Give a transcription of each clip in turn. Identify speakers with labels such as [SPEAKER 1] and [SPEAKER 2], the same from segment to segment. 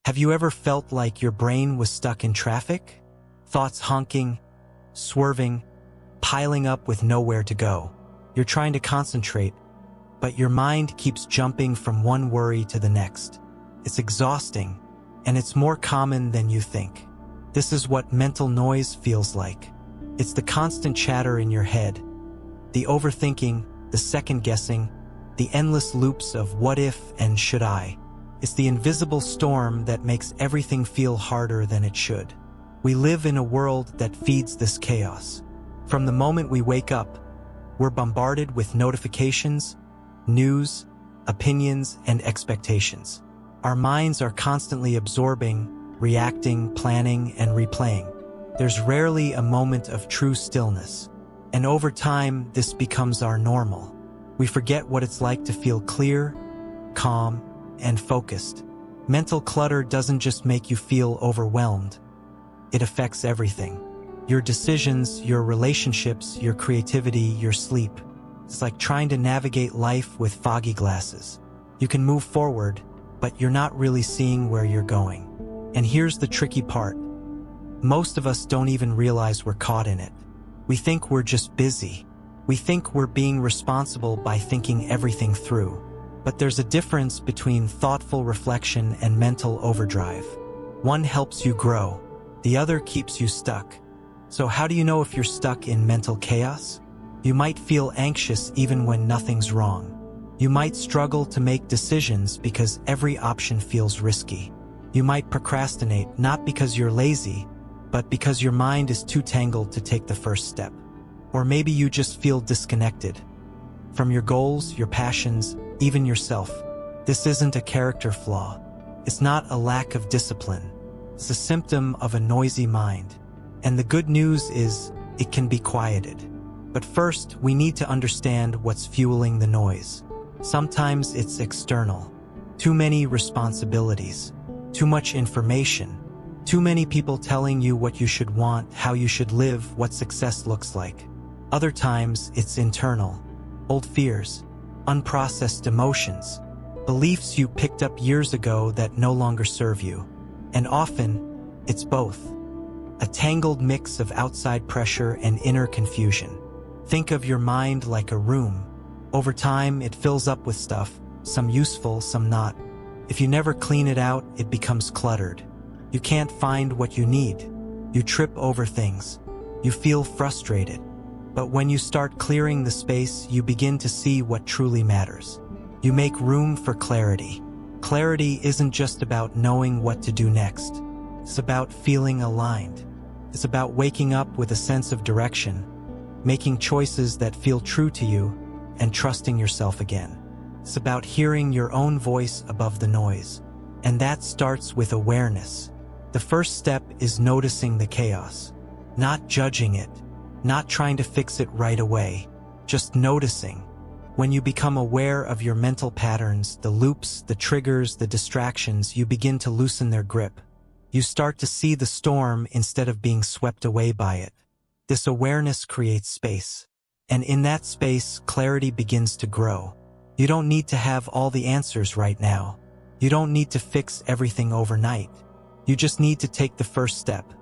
[SPEAKER 1] Have you ever felt like your brain was stuck in traffic? Thoughts honking, swerving, piling up with nowhere to go. You're trying to concentrate, but your mind keeps jumping from one worry to the next. It's exhausting, and it's more common than you think. This is what mental noise feels like. It's the constant chatter in your head, the overthinking, the second-guessing, the endless loops of what if and should I. It's the invisible storm that makes everything feel harder than it should. We live in a world that feeds this chaos. From the moment we wake up, we're bombarded with notifications, news, opinions, and expectations. Our minds are constantly absorbing, reacting, planning, and replaying. There's rarely a moment of true stillness. And over time, this becomes our normal. We forget what it's like to feel clear, calm, and focused. Mental clutter doesn't just make you feel overwhelmed. It affects everything. Your decisions, your relationships, your creativity, your sleep. It's like trying to navigate life with foggy glasses. You can move forward, but you're not really seeing where you're going. And here's the tricky part. Most of us don't even realize we're caught in it. We think we're just busy. We think we're being responsible by thinking everything through. But there's a difference between thoughtful reflection and mental overdrive. One helps you grow. The other keeps you stuck. So how do you know if you're stuck in mental chaos? You might feel anxious even when nothing's wrong. You might struggle to make decisions because every option feels risky. You might procrastinate not because you're lazy, but because your mind is too tangled to take the first step. Or maybe you just feel disconnected from your goals, your passions, even yourself. This isn't a character flaw. It's not a lack of discipline. It's a symptom of a noisy mind. And the good news is, it can be quieted. But first, we need to understand what's fueling the noise. Sometimes it's external. Too many responsibilities. Too much information. Too many people telling you what you should want, how you should live, what success looks like. Other times, it's internal. Old fears. Unprocessed emotions. Beliefs you picked up years ago that no longer serve you. And often, it's both. A tangled mix of outside pressure and inner confusion. Think of your mind like a room. Over time, it fills up with stuff, some useful, some not. If you never clean it out, it becomes cluttered. You can't find what you need. You trip over things. You feel frustrated. But when you start clearing the space, you begin to see what truly matters. You make room for clarity. Clarity isn't just about knowing what to do next. It's about feeling aligned. It's about waking up with a sense of direction, making choices that feel true to you, and trusting yourself again. It's about hearing your own voice above the noise. And that starts with awareness. The first step is noticing the chaos, not judging it, not trying to fix it right away, just noticing. When you become aware of your mental patterns, the loops, the triggers, the distractions, you begin to loosen their grip. You start to see the storm instead of being swept away by it. This awareness creates space. And in that space, clarity begins to grow. You don't need to have all the answers right now. You don't need to fix everything overnight. You just need to take the first step,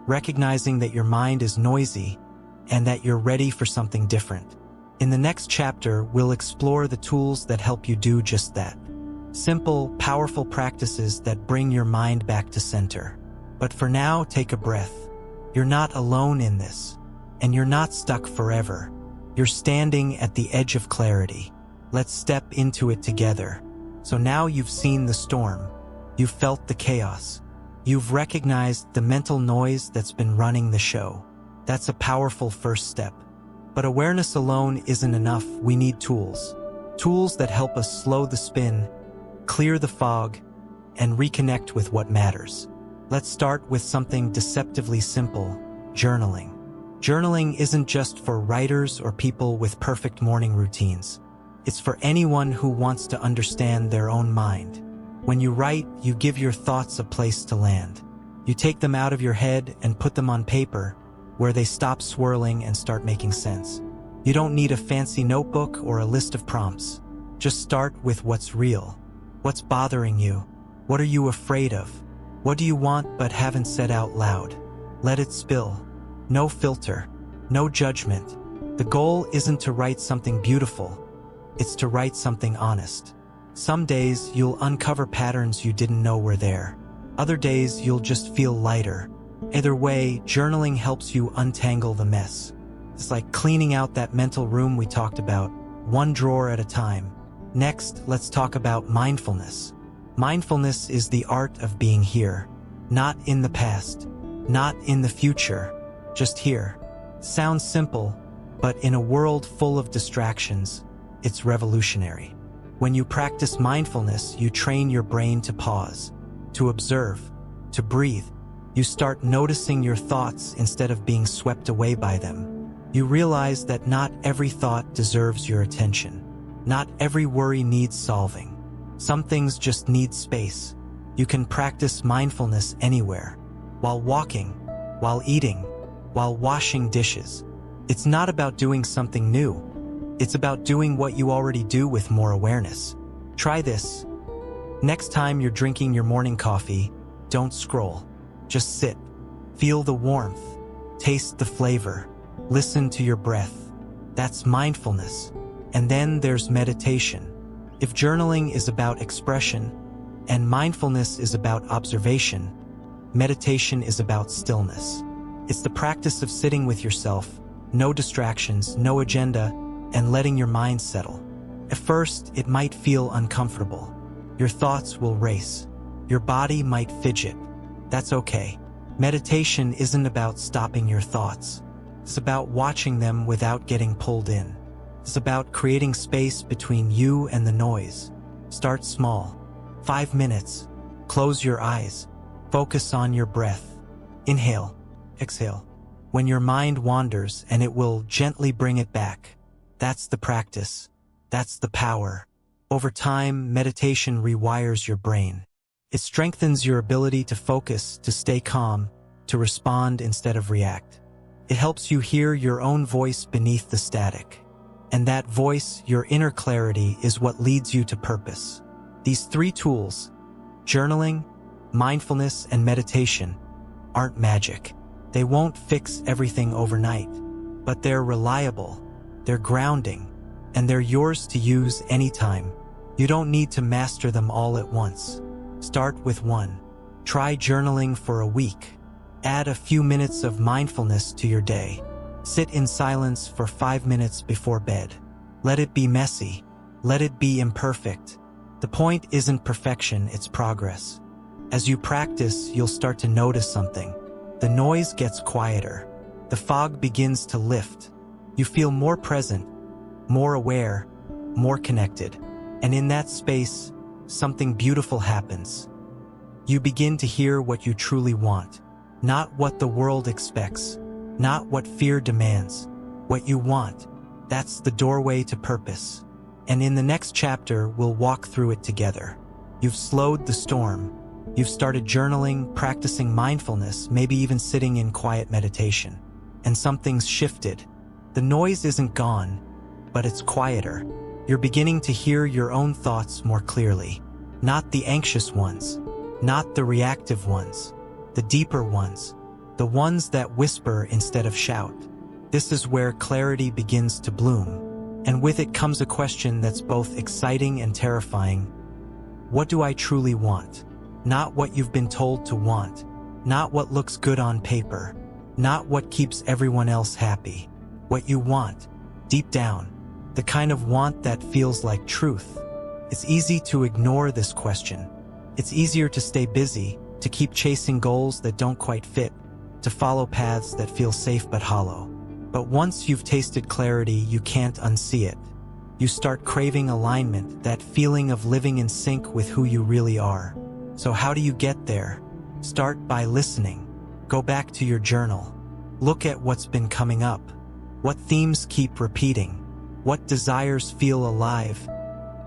[SPEAKER 1] recognizing that your mind is noisy and that you're ready for something different. In the next chapter, we'll explore the tools that help you do just that. Simple, powerful practices that bring your mind back to center. But for now, take a breath. You're not alone in this, and you're not stuck forever. You're standing at the edge of clarity. Let's step into it together. So now you've seen the storm. You've felt the chaos. You've recognized the mental noise that's been running the show. That's a powerful first step. But awareness alone isn't enough. We need tools. Tools that help us slow the spin, clear the fog, and reconnect with what matters. Let's start with something deceptively simple: journaling. Journaling isn't just for writers or people with perfect morning routines. It's for anyone who wants to understand their own mind. When you write, you give your thoughts a place to land. You take them out of your head and put them on paper, where they stop swirling and start making sense. You don't need a fancy notebook or a list of prompts. Just start with what's real. What's bothering you? What are you afraid of? What do you want but haven't said out loud? Let it spill. No filter. No judgment. The goal isn't to write something beautiful. It's to write something honest. Some days you'll uncover patterns you didn't know were there. Other days you'll just feel lighter. Either way, journaling helps you untangle the mess. It's like cleaning out that mental room we talked about, one drawer at a time. Next, let's talk about mindfulness. Mindfulness is the art of being here. Not in the past. Not in the future. Just here. Sounds simple, but in a world full of distractions, it's revolutionary. When you practice mindfulness, you train your brain to pause, to observe, to breathe. You start noticing your thoughts instead of being swept away by them. You realize that not every thought deserves your attention. Not every worry needs solving. Some things just need space. You can practice mindfulness anywhere. While walking, while eating, while washing dishes. It's not about doing something new. It's about doing what you already do with more awareness. Try this. Next time you're drinking your morning coffee, don't scroll. Just sit. Feel the warmth. Taste the flavor. Listen to your breath. That's mindfulness. And then there's meditation. If journaling is about expression, and mindfulness is about observation, meditation is about stillness. It's the practice of sitting with yourself, no distractions, no agenda, and letting your mind settle. At first, it might feel uncomfortable. Your thoughts will race. Your body might fidget. That's okay. Meditation isn't about stopping your thoughts. It's about watching them without getting pulled in. It's about creating space between you and the noise. Start small. 5 minutes. Close your eyes. Focus on your breath. Inhale. Exhale. When your mind wanders, and it will gently bring it back. That's the practice. That's the power. Over time, meditation rewires your brain. It strengthens your ability to focus, to stay calm, to respond instead of react. It helps you hear your own voice beneath the static. And that voice, your inner clarity, is what leads you to purpose. These 3 tools, journaling, mindfulness, and meditation, aren't magic. They won't fix everything overnight, but they're reliable, they're grounding, and they're yours to use anytime. You don't need to master them all at once. Start with 1. Try journaling for a week. Add a few minutes of mindfulness to your day. Sit in silence for 5 minutes before bed. Let it be messy. Let it be imperfect. The point isn't perfection, it's progress. As you practice, you'll start to notice something. The noise gets quieter. The fog begins to lift. You feel more present, more aware, more connected. And in that space, something beautiful happens. You begin to hear what you truly want. Not what the world expects. Not what fear demands. What you want. That's the doorway to purpose. And in the next chapter, we'll walk through it together. You've slowed the storm. You've started journaling, practicing mindfulness, maybe even sitting in quiet meditation. And something's shifted. The noise isn't gone, but it's quieter. You're beginning to hear your own thoughts more clearly. Not the anxious ones. Not the reactive ones. The deeper ones. The ones that whisper instead of shout. This is where clarity begins to bloom. And with it comes a question that's both exciting and terrifying. What do I truly want? Not what you've been told to want. Not what looks good on paper. Not what keeps everyone else happy. What you want, deep down. The kind of want that feels like truth. It's easy to ignore this question. It's easier to stay busy, to keep chasing goals that don't quite fit, to follow paths that feel safe but hollow. But once you've tasted clarity, you can't unsee it. You start craving alignment, that feeling of living in sync with who you really are. So how do you get there? Start by listening. Go back to your journal. Look at what's been coming up. What themes keep repeating? What desires feel alive,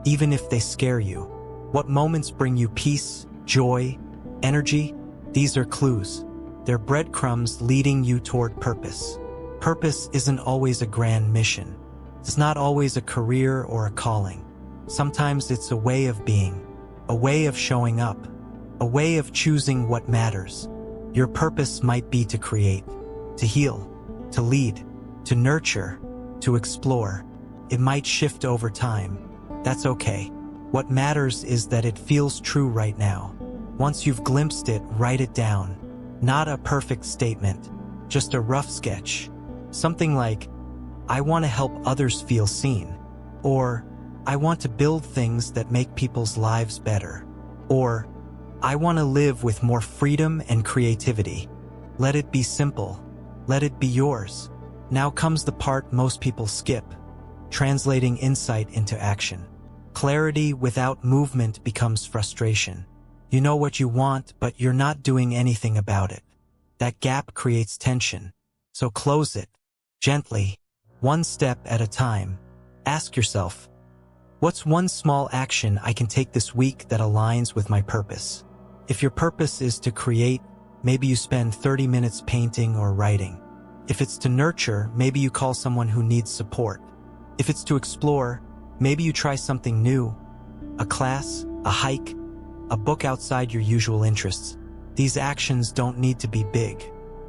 [SPEAKER 1] even if they scare you? What moments bring you peace, joy, energy? These are clues. They're breadcrumbs leading you toward purpose. Purpose isn't always a grand mission. It's not always a career or a calling. Sometimes it's a way of being, a way of showing up, a way of choosing what matters. Your purpose might be to create, to heal, to lead, to nurture, to explore. It might shift over time. That's okay. What matters is that it feels true right now. Once you've glimpsed it, write it down. Not a perfect statement, just a rough sketch. Something like, I want to help others feel seen. Or, I want to build things that make people's lives better. Or, I want to live with more freedom and creativity. Let it be simple. Let it be yours. Now comes the part most people skip: translating insight into action. Clarity without movement becomes frustration. You know what you want, but you're not doing anything about it. That gap creates tension. So close it, gently, one step at a time. Ask yourself, what's one small action I can take this week that aligns with my purpose? If your purpose is to create, maybe you spend 30 minutes painting or writing. If it's to nurture, maybe you call someone who needs support. If it's to explore, maybe you try something new, a class, a hike, a book outside your usual interests. These actions don't need to be big.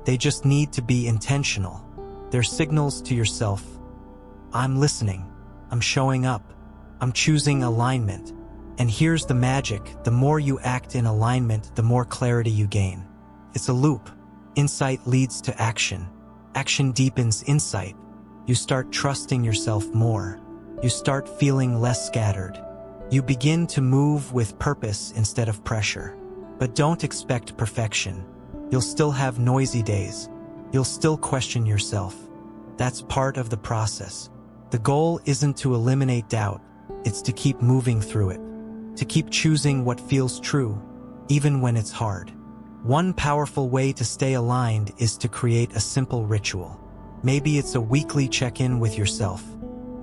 [SPEAKER 1] They just need to be intentional. They're signals to yourself. I'm listening. I'm showing up. I'm choosing alignment. And here's the magic: the more you act in alignment, the more clarity you gain. It's a loop. Insight leads to action. Action deepens insight. You start trusting yourself more. You start feeling less scattered. You begin to move with purpose instead of pressure. But don't expect perfection. You'll still have noisy days. You'll still question yourself. That's part of the process. The goal isn't to eliminate doubt. It's to keep moving through it. To keep choosing what feels true, even when it's hard. One powerful way to stay aligned is to create a simple ritual. Maybe it's a weekly check-in with yourself.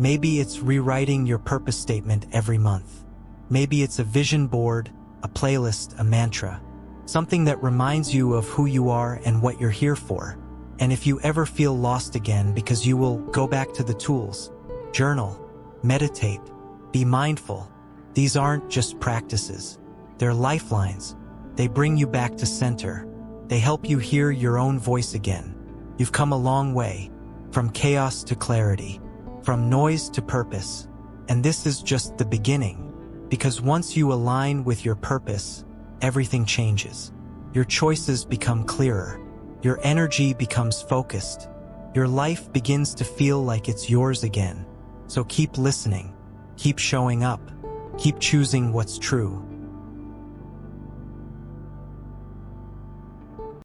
[SPEAKER 1] Maybe it's rewriting your purpose statement every month. Maybe it's a vision board, a playlist, a mantra. Something that reminds you of who you are and what you're here for. And if you ever feel lost again, because you will, go back to the tools. Journal, meditate, be mindful. These aren't just practices. They're lifelines. They bring you back to center. They help you hear your own voice again. You've come a long way, from chaos to clarity, from noise to purpose. And this is just the beginning. Because once you align with your purpose, everything changes. Your choices become clearer. Your energy becomes focused. Your life begins to feel like it's yours again. So keep listening. Keep showing up. Keep choosing what's true.